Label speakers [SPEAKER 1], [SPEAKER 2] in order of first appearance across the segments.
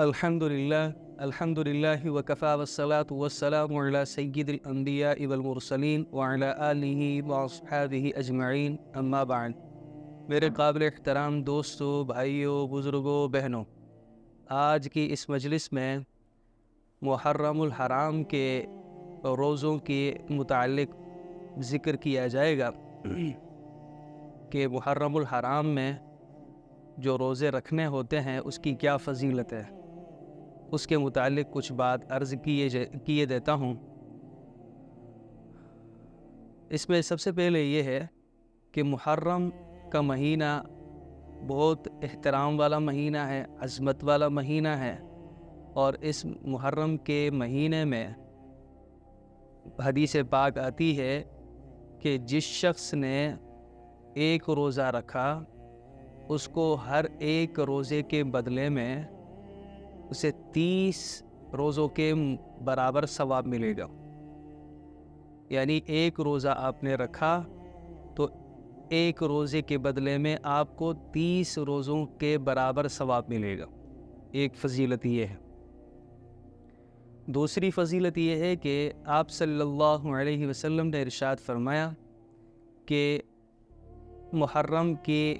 [SPEAKER 1] الحمدللہ وکفا والصلاۃ والسلام علی سید الانبیاء والمرسلین وعلی آلہ واصحابہ اجمعین، اما بعد۔ میرے قابل احترام دوستوں، بھائیوں، بزرگوں، بہنوں، آج کی اس مجلس میں محرم الحرام کے روزوں کے متعلق ذکر کیا جائے گا کہ محرم الحرام میں جو روزے رکھنے ہوتے ہیں اس کی کیا فضیلت ہے، اس کے متعلق کچھ بات عرض کیے دیتا ہوں۔ اس میں سب سے پہلے یہ ہے کہ محرم کا مہینہ بہت احترام والا مہینہ ہے، عظمت والا مہینہ ہے، اور اس محرم کے مہینے میں حدیث پاک آتی ہے کہ جس شخص نے ایک روزہ رکھا اس کو ہر ایک روزے کے بدلے میں اسے 30 روزوں کے برابر ثواب ملے گا۔ یعنی ایک روزہ آپ نے رکھا تو ایک روزے کے بدلے میں آپ کو 30 روزوں کے برابر ثواب ملے گا۔ ایک فضیلت یہ ہے۔ دوسری فضیلت یہ ہے کہ آپ صلی اللہ علیہ وسلم نے ارشاد فرمایا کہ محرم کے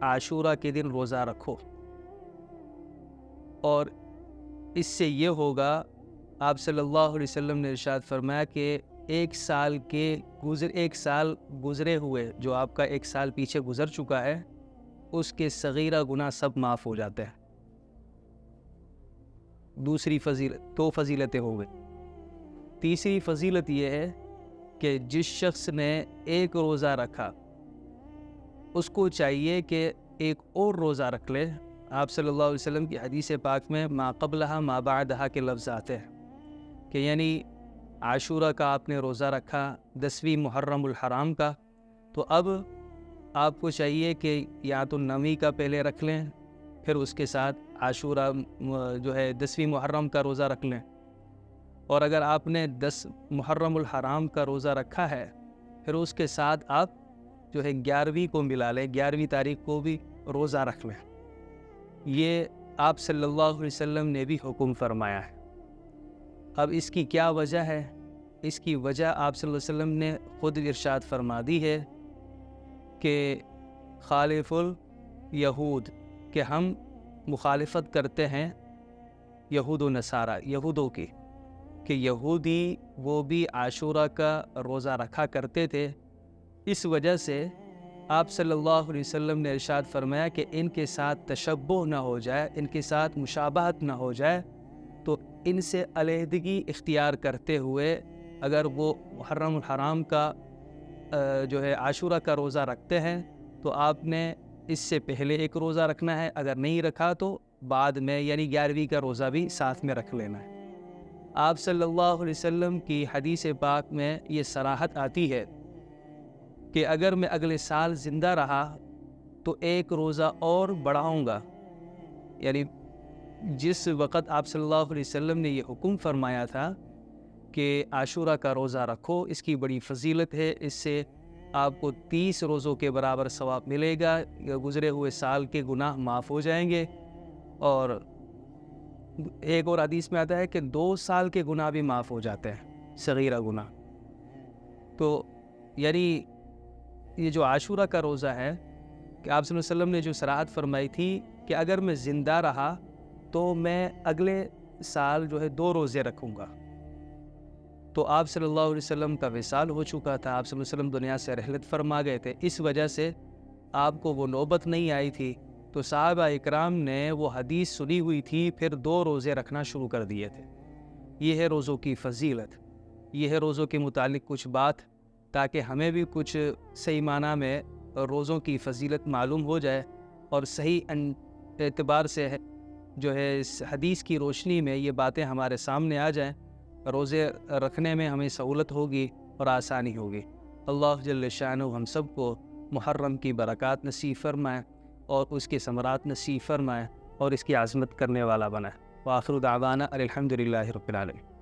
[SPEAKER 1] عاشورہ کے دن روزہ رکھو، اور اس سے یہ ہوگا، آپ صلی اللہ علیہ وسلم نے ارشاد فرمایا کہ ایک سال گزرے ہوئے، جو آپ کا ایک سال پیچھے گزر چکا ہے، اس کے صغیرہ گناہ سب معاف ہو جاتے ہیں۔ دوسری فضیلت، 2 فضیلتیں ہو گئی۔ تیسری فضیلت یہ ہے کہ جس شخص نے ایک روزہ رکھا اس کو چاہیے کہ ایک اور روزہ رکھ لے۔ آپ صلی اللہ علیہ وسلم کی حدیث پاک میں ما قبلہا ما بعدہا کے لفظ آتے ہیں کہ یعنی عاشورہ کا آپ نے روزہ رکھا، 10ویں محرم الحرام کا، تو اب آپ کو چاہیے کہ یا تو 9ویں کا پہلے رکھ لیں، پھر اس کے ساتھ عاشورہ جو ہے 10ویں محرم کا روزہ رکھ لیں، اور اگر آپ نے 10 محرم الحرام کا روزہ رکھا ہے پھر اس کے ساتھ آپ جو ہے 11ویں کو ملا لیں، 11ویں تاریخ کو بھی روزہ رکھ لیں۔ یہ آپ صلی اللہ علیہ وسلم نے بھی حکم فرمایا ہے۔ اب اس کی کیا وجہ ہے؟ اس کی وجہ آپ صلی اللہ علیہ وسلم نے خود ارشاد فرما دی ہے کہ خالف الیہود، کہ ہم مخالفت کرتے ہیں یہود و نصارہ، یہودوں کی، کہ یہودی وہ بھی عاشورہ کا روزہ رکھا کرتے تھے۔ اس وجہ سے آپ صلی اللہ علیہ وسلم نے ارشاد فرمایا کہ ان کے ساتھ تشبہ نہ ہو جائے، ان کے ساتھ مشابہت نہ ہو جائے، تو ان سے علیحدگی اختیار کرتے ہوئے اگر وہ محرم الحرام کا جو ہے عاشورہ کا روزہ رکھتے ہیں تو آپ نے اس سے پہلے ایک روزہ رکھنا ہے، اگر نہیں رکھا تو بعد میں یعنی 11ویں کا روزہ بھی ساتھ میں رکھ لینا ہے۔ آپ صلی اللہ علیہ وسلم کی حدیث پاک میں یہ صراحت آتی ہے کہ اگر میں اگلے سال زندہ رہا تو ایک روزہ اور بڑھاؤں گا۔ یعنی جس وقت آپ صلی اللہ علیہ وسلم نے یہ حکم فرمایا تھا کہ عاشورہ کا روزہ رکھو، اس کی بڑی فضیلت ہے، اس سے آپ کو 30 روزوں کے برابر ثواب ملے گا، گزرے ہوئے سال کے گناہ معاف ہو جائیں گے، اور ایک اور حدیث میں آتا ہے کہ 2 سال کے گناہ بھی معاف ہو جاتے ہیں، صغیرہ گناہ۔ تو یعنی یہ جو عاشورہ کا روزہ ہے کہ آپ صلی اللہ علیہ وسلم نے جو صراحت فرمائی تھی کہ اگر میں زندہ رہا تو میں اگلے سال جو ہے 2 روزے رکھوں گا، تو آپ صلی اللہ علیہ وسلم کا وصال ہو چکا تھا، آپ صلی اللہ علیہ وسلم دنیا سے رحلت فرما گئے تھے، اس وجہ سے آپ کو وہ نوبت نہیں آئی تھی، تو صحابہ اکرام نے وہ حدیث سنی ہوئی تھی، پھر 2 روزے رکھنا شروع کر دیے تھے۔ یہ ہے روزوں کی فضیلت، یہ ہے روزوں کے متعلق کچھ بات، تاکہ ہمیں بھی کچھ صحیح معنی میں روزوں کی فضیلت معلوم ہو جائے، اور صحیح اعتبار سے جو ہے اس حدیث کی روشنی میں یہ باتیں ہمارے سامنے آ جائیں، روزے رکھنے میں ہمیں سہولت ہوگی اور آسانی ہوگی۔ اللہ جل شانہ ہم سب کو محرم کی برکات نصیب فرمائے اور اس کے ثمرات نصیب فرمائے اور اس کی عظمت کرنے والا بنائے۔ وآخر دعوانا الحمدللہ رب العالمین۔